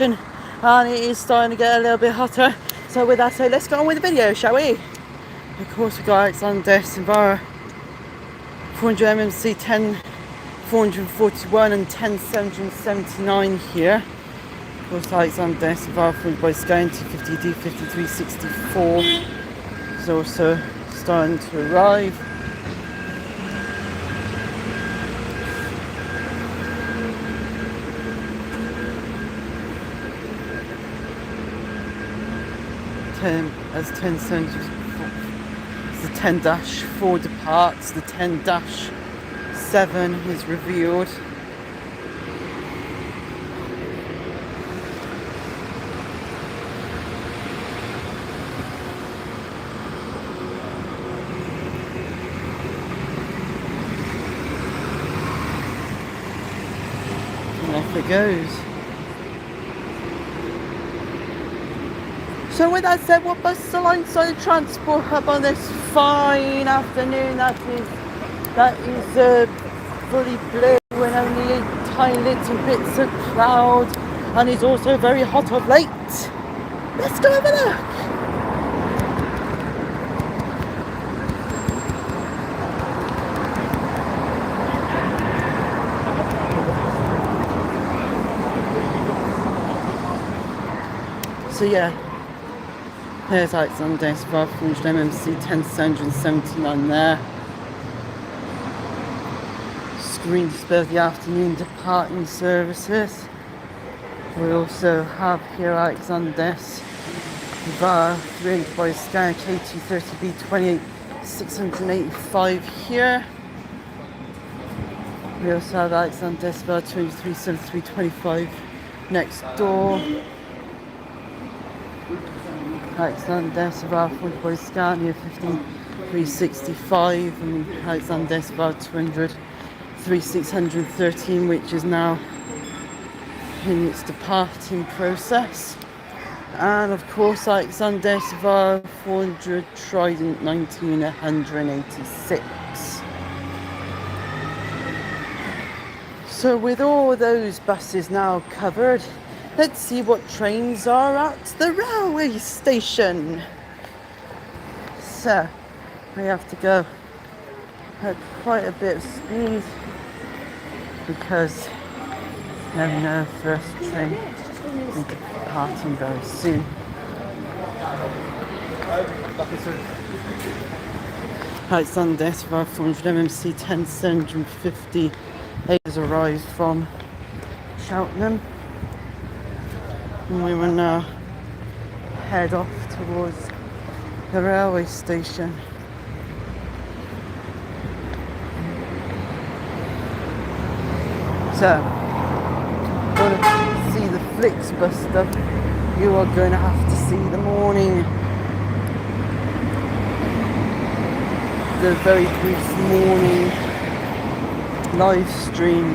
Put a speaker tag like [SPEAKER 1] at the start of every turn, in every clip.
[SPEAKER 1] and it is starting to get a little bit hotter. So with that said, let's go on with the video, shall we? Of course, we got Alexander Simvara 400 mmc 10,441 and 10,779 here. Of course, Alexander Simvara followed by Scan 250D 5364 is also starting to arrive. As 10 the 10-4 departs, the 10-7 is revealed. And off it goes. So with that said, what bus alongside the transport hub on this fine afternoon that is fully blue and only tiny little bits of cloud, and is also very hot of late. Let's go have a look. So yeah. Here's Alexander Simvara 400 mmc 10,779 there. Screen display of the afternoon departing services. We also have here Alexander Simvara 385 by Scan K230B 28,685 here. We also have Alexander Simvara 237325 next door. Alexander Simvara 400 Scania 15365 and Alexander Simvara 200 3613, which is now in its departing process. And of course Alexander Simvara 400 Trident 1986. So with all those buses now covered, let's see what trains are at the railway station. So, we have to go at quite a bit of speed because you never know, first train will be departing very soon. Alexander Simvara 400 mmc 10,750 has arrived from Cheltenham. And we will now head off towards the railway station. So, want to see the Flixbuster, you are going to have to see the morning, the very brief morning live stream.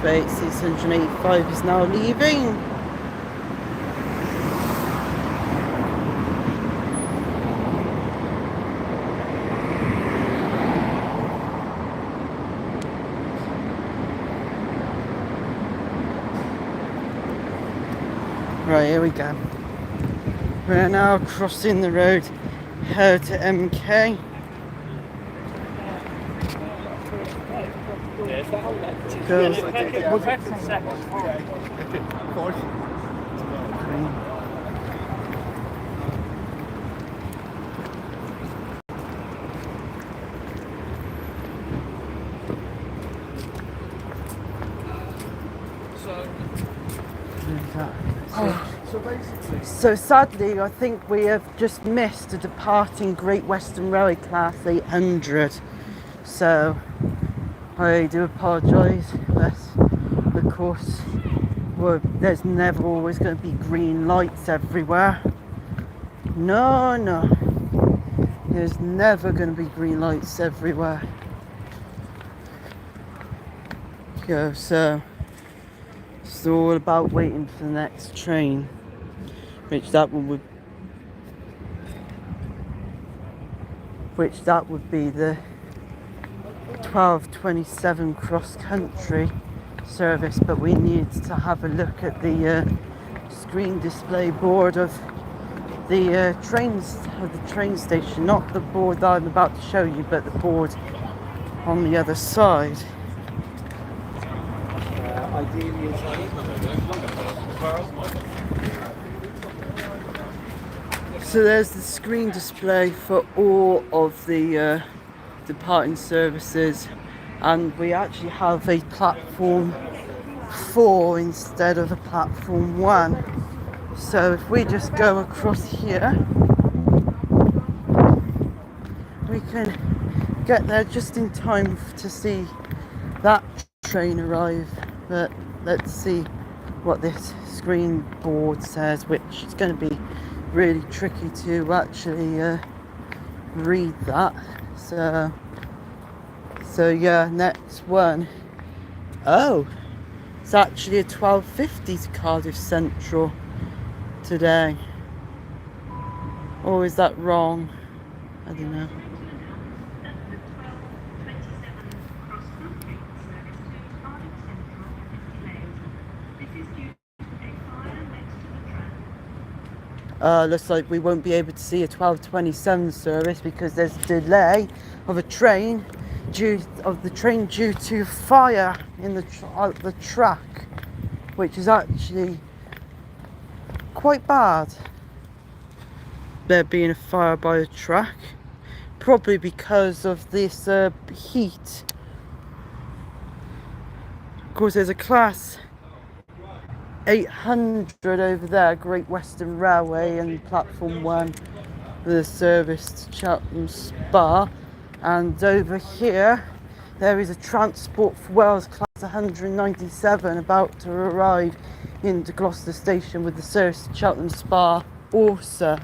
[SPEAKER 1] 685 is now leaving. Right, here we go. We're now crossing the road here to MK. Girls. So sadly, I think we have just missed a departing Great Western Railway Class 800. So I do apologise, but of course, there's never always going to be green lights everywhere. No, there's never going to be green lights everywhere. So it's all about waiting for the next train, which that would be the 12:27 cross country service, but we need to have a look at the screen display board of the train station, not the board that I'm about to show you, but the board on the other side. So there's the screen display for all of the departing services, and we actually have a platform 4 instead of a platform 1. So if we just go across here, we can get there just in time to see that train arrive. But let's see what this screen board says, which is going to be really tricky to actually read that. So yeah, next one. Oh, it's actually a 12:50 to Cardiff Central today. Or is that wrong? I don't know. Looks like we won't be able to see a 12:27 service because there's a delay of a train due to fire in the track, which is actually quite bad. There being a fire by the track, probably because of this heat. Of course, there's a class 800 over there, Great Western Railway, and platform 1 with a service to Cheltenham Spa. And over here there is a Transport for Wales class 197 about to arrive into Gloucester station with the service to Cheltenham Spa also.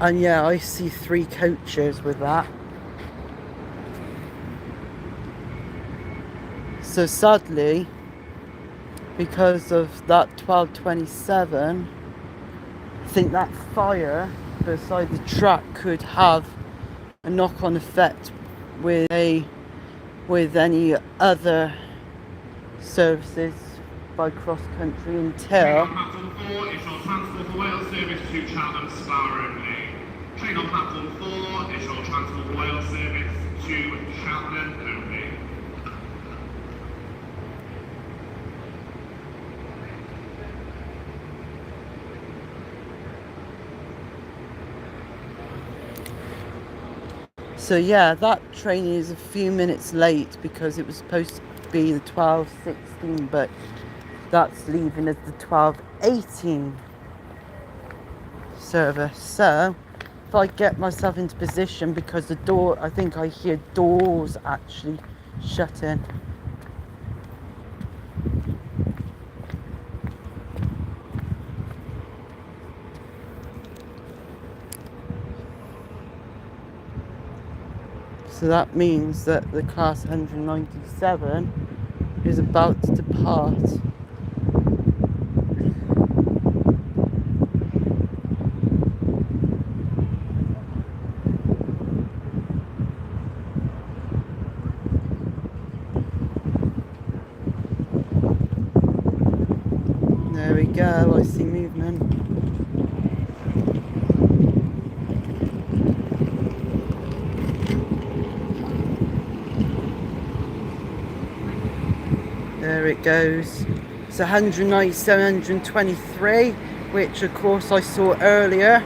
[SPEAKER 1] And yeah, I see 3 coaches with that. So sadly, because of that 12:27, I think that fire beside the track could have a knock-on effect with any other services by cross country until
[SPEAKER 2] Platform 4 is your Transport for Wales service to Cheltenham Spa only. Train on platform 4 is your Transport for Wales service to Cheltenham only.
[SPEAKER 1] So yeah, that train is a few minutes late because it was supposed to be the 12:16, but that's leaving as the 12:18 service. So if I get myself into position, because the door, I think I hear doors actually shutting. So that means that the class 197 is about to depart. There we go, I see movement. There it goes. It's 197, 123, which of course I saw earlier.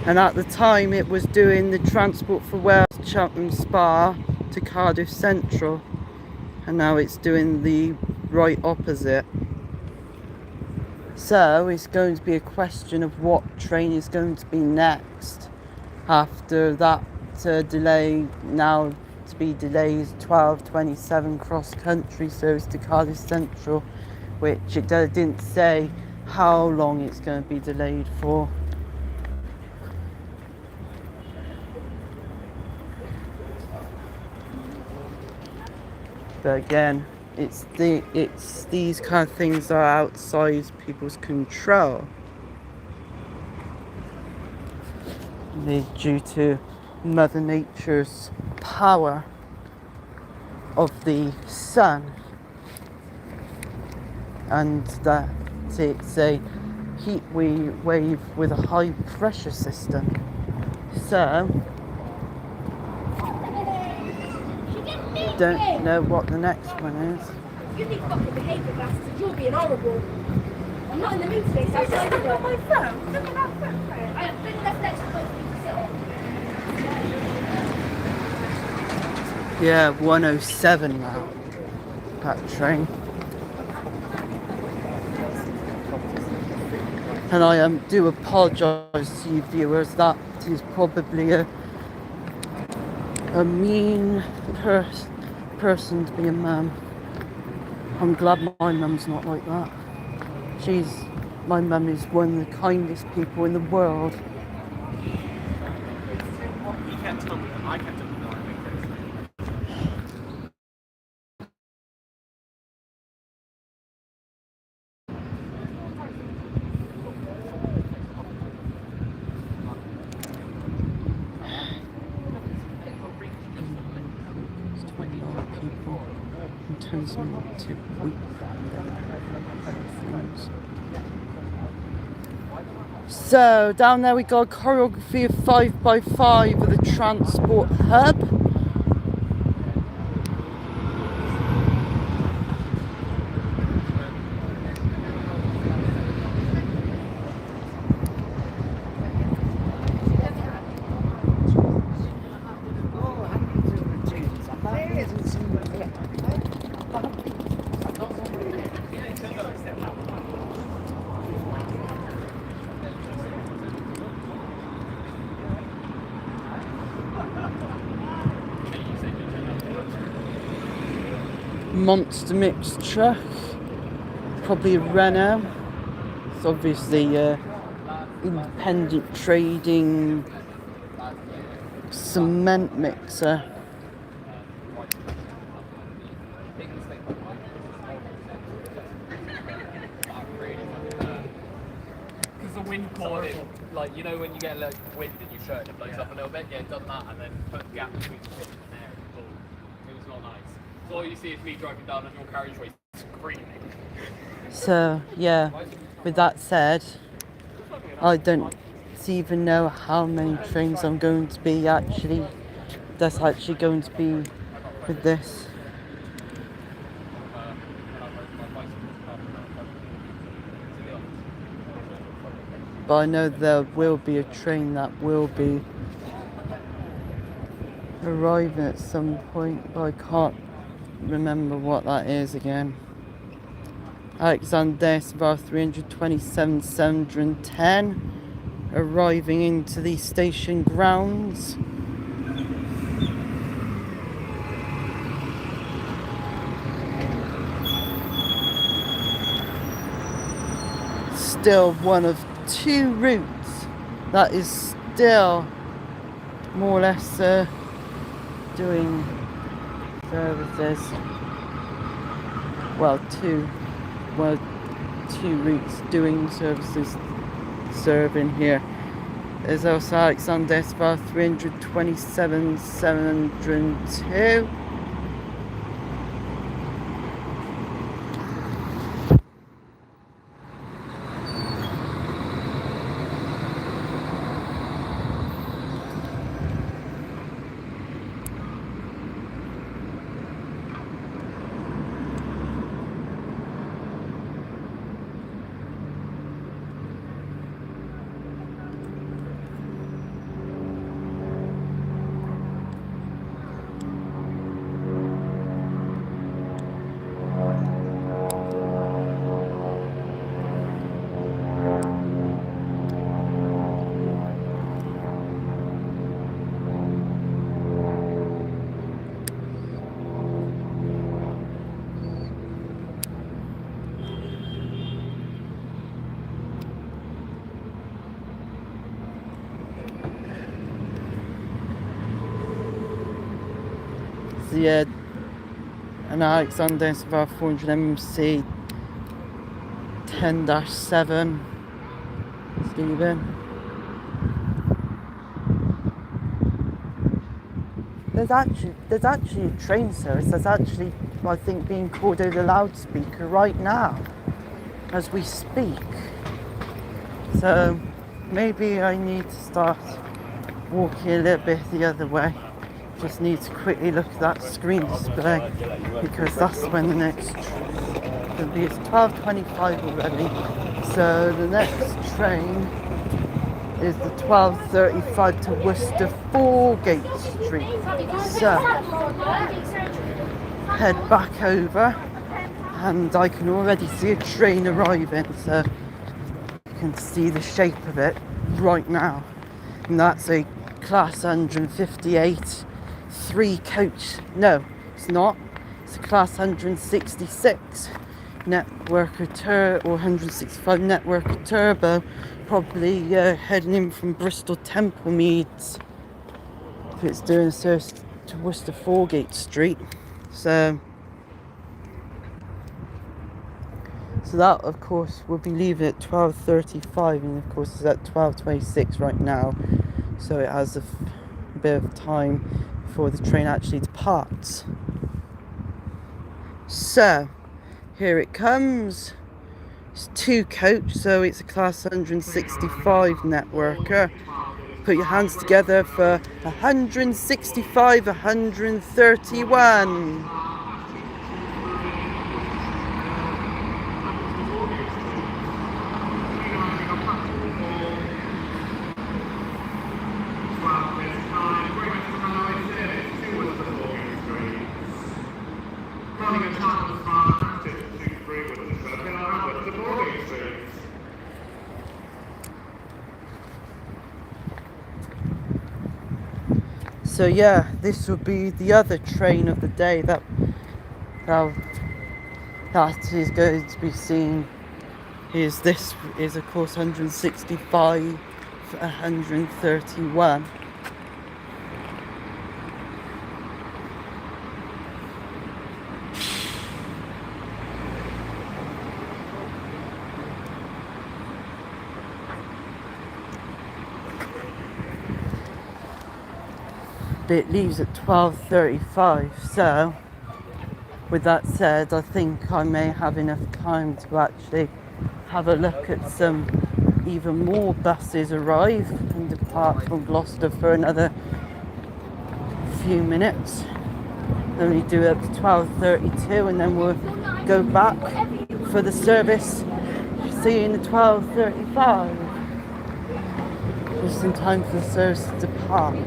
[SPEAKER 1] And at the time it was doing the Transport for Wales Cheltenham Spa to Cardiff Central, and now it's doing the right opposite. So it's going to be a question of what train is going to be next after that delay, now to be delayed 12:27 cross country service to Cardiff Central, which it didn't say how long it's going to be delayed for. But again, it's these kind of things that are outside people's control. Due to Mother Nature's power of the sun, and that it's a heat wave with a high pressure system. So don't know what the next one is.
[SPEAKER 3] You need to fucking behave with us, you're being horrible. I'm not in the mood today, so I'm just looking on my phone. Look at that phone. I think that's next supposed to be to sit on.
[SPEAKER 1] Yeah, 107 now. That train. And I do apologise to you viewers, that is probably a mean person to be a mum. I'm glad my mum's not like that. My mum is one of the kindest people in the world.
[SPEAKER 2] You can't tell me that I can't tell me that I make crazy.
[SPEAKER 1] It's 29 people in terms of 2 weeks. So down there we got a choreography of 5x5 of the transport hub. Monster mixed truck, probably a Renault. It's obviously independent trading cement mixer.
[SPEAKER 2] Because the wind poured in, like, you know when you get like wind in your shirt and it blows up a little bit? Yeah, it done that and then put a gap between the pit and there. It was not nice. So all you see is me driving down a dual carriageway screaming.
[SPEAKER 1] So yeah, with that said, I don't even know how many trains I'm going to be that's actually going to be with this. But I know there will be a train that will be arriving at some point, but I can't remember what that is again. Alexander Bar 327 710 arriving into the station grounds. Still one of 2 routes that is still more or less doing services. Well, two routes doing services serving here. There's also Alexander Bar 327 702. the an Alexander Savard 400 MMC 10-7 Stephen. There's actually a train service that's actually, I think, being called over the loudspeaker right now as we speak. So maybe I need to start walking a little bit the other way. Just need to quickly look at that screen display because that's when the next will be. It's 12:25 already. So the next train is the 12:35 to Worcester Foregate Street. So head back over, and I can already see a train arriving. So you can see the shape of it right now, and that's a Class 158 3-coach. No, it's not. It's a Class 166 networker or 165 networker turbo, probably heading in from Bristol Templemeads if it's doing a service to Worcester Foregate Street. So that of course will be leaving at 12:35, and of course it's at 12:26 right now, so it has a bit of time before the train actually departs. So here it comes. It's 2-coach, so it's a Class 165 networker. Put your hands together for 165, 131. So yeah, this will be the other train of the day that is going to be seen. This is of course 165, 131. It leaves at 12:35, so with that said, I think I may have enough time to actually have a look at some even more buses arrive and depart from Gloucester for another few minutes. Only do it up to 12:32, and then we'll go back for the service. See you in the 12:35. Just in time for the service to depart.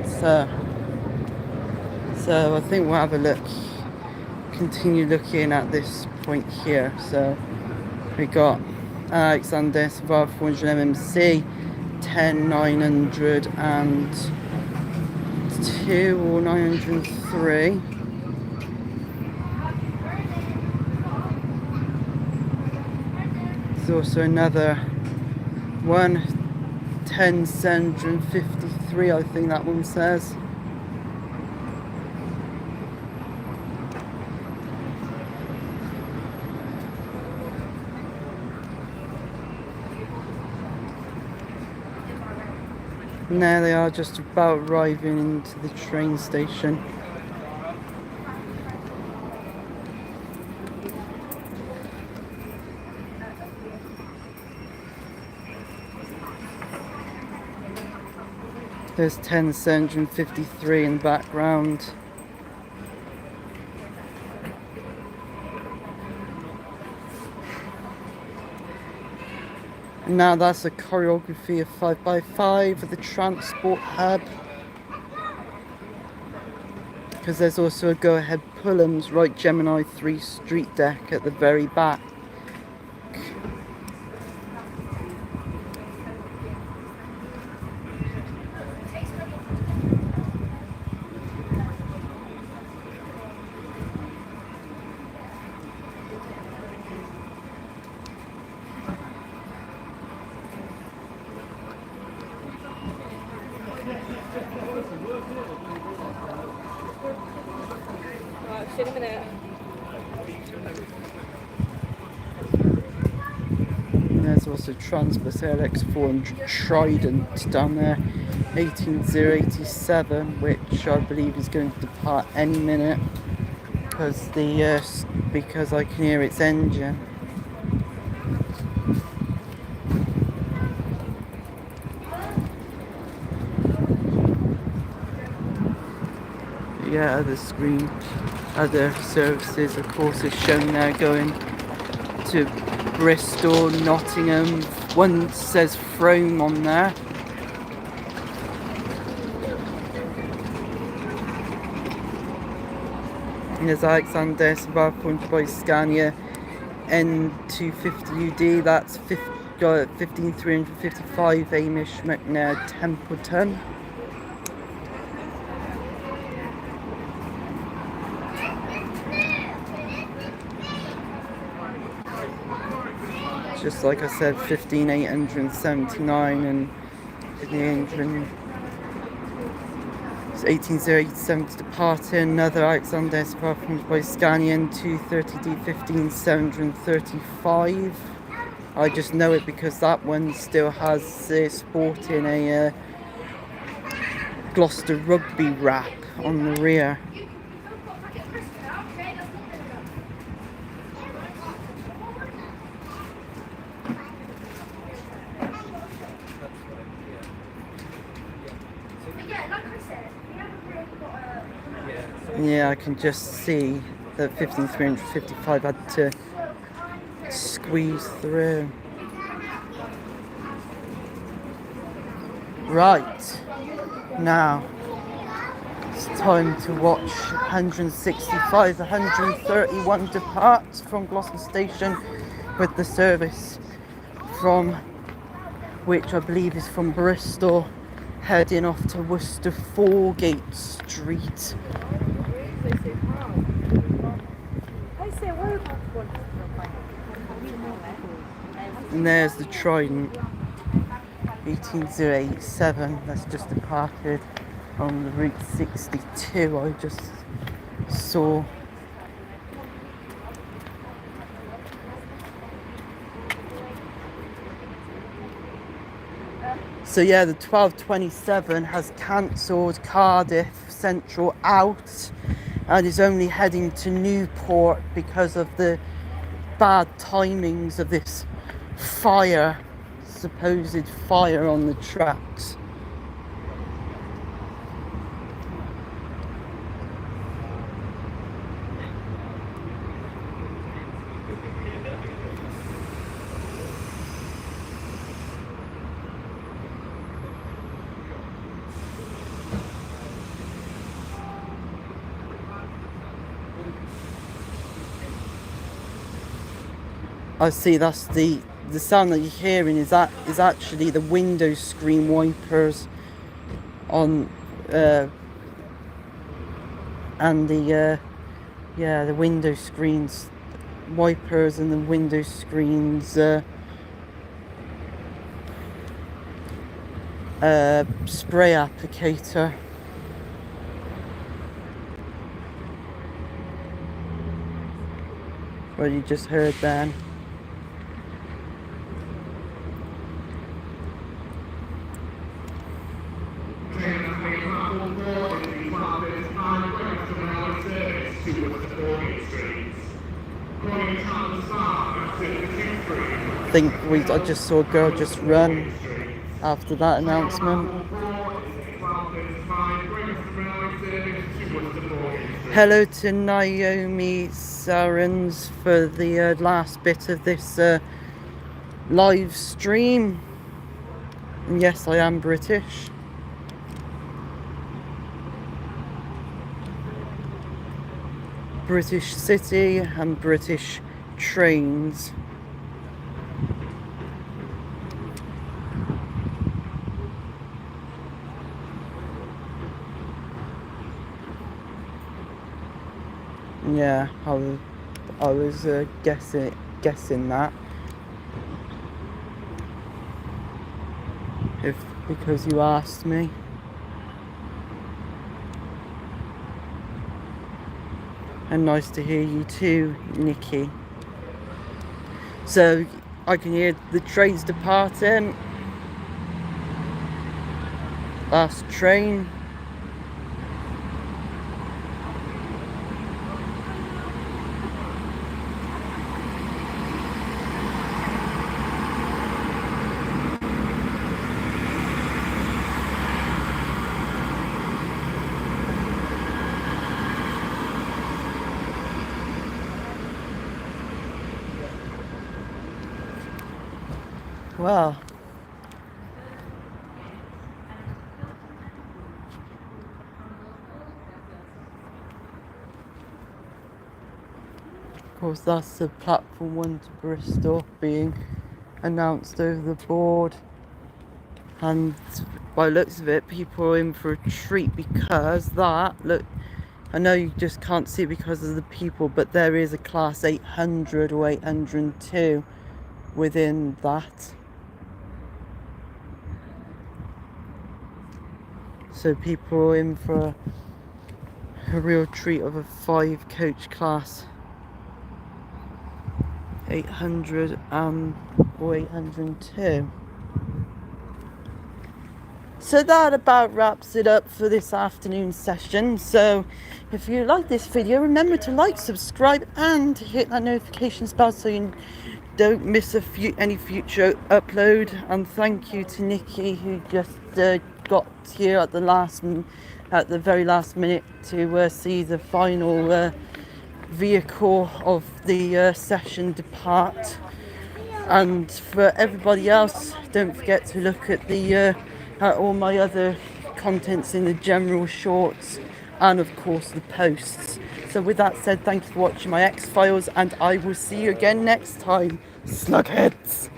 [SPEAKER 1] So I think we'll have a look, continue looking at this point here. So we got Alexander Savard 400 MMC 10902 or 903. There's also another one, 10753, I think that one says. And there they are, just about arriving into the train station. There's 10753 in the background. And now that's a choreography of 5x5 of the transport hub. Because there's also a go-ahead Pullums right Gemini 3 street deck at the very back.
[SPEAKER 3] See you in a minute.
[SPEAKER 1] And there's also Transbus LX400 Trident down there, 18087, which I believe is going to depart any minute because I can hear its engine. Yeah, other services of course is shown there going to Bristol, Nottingham. One says Frome on there. And there's Alexander pointed by Scania N250UD, that's 15355 Amish McNair Templeton. Just like I said, 15879 and the engine. It's 18087 to depart in. Another Alexander pointed by Scania N230D 15735. I just know it because that one still has sporting a Gloucester rugby wrap on the rear. Yeah, I can just see that 15355 had to squeeze through. Right, now it's time to watch 165, 131 departs from Gloucester Station with the service from which I believe is from Bristol, heading off to Worcester Foregate Street. And there's the Trident 18087 that's just departed on the Route 62 I just saw. So yeah, the 1227 has cancelled Cardiff Central out and is only heading to Newport because of the bad timings of this supposed fire on the tracks. I see that's the sound that you're hearing is actually the window screen wipers on and the window screens wipers and the window screens spray applicator. What you just heard then. I just saw a girl just run after that announcement. Hello to Naomi Sarens for the last bit of this live stream. And yes, I am British. British City and British trains. Yeah, I was guessing that. Because you asked me. And nice to hear you too, Nikki. So I can hear the trains departing. Last train. Well, of course that's the platform 1 to Bristol being announced over the board, and by the looks of it people are in for a treat because that, look, I know you just can't see it because of the people, but there is a class 800 or 802 within that. So people are in for a real treat of a 5 coach class 800 or 802. So that about wraps it up for this afternoon session. So if you like this video, remember to like, subscribe and hit that notifications bell so you don't miss any future upload. And thank you to Nikki who just got here at the very last minute to see the final vehicle of the session depart. And for everybody else, don't forget to look at at all my other contents in the general shorts and of course the posts. So with that said, thank you for watching my X-Files and I will see you again next time, slugheads.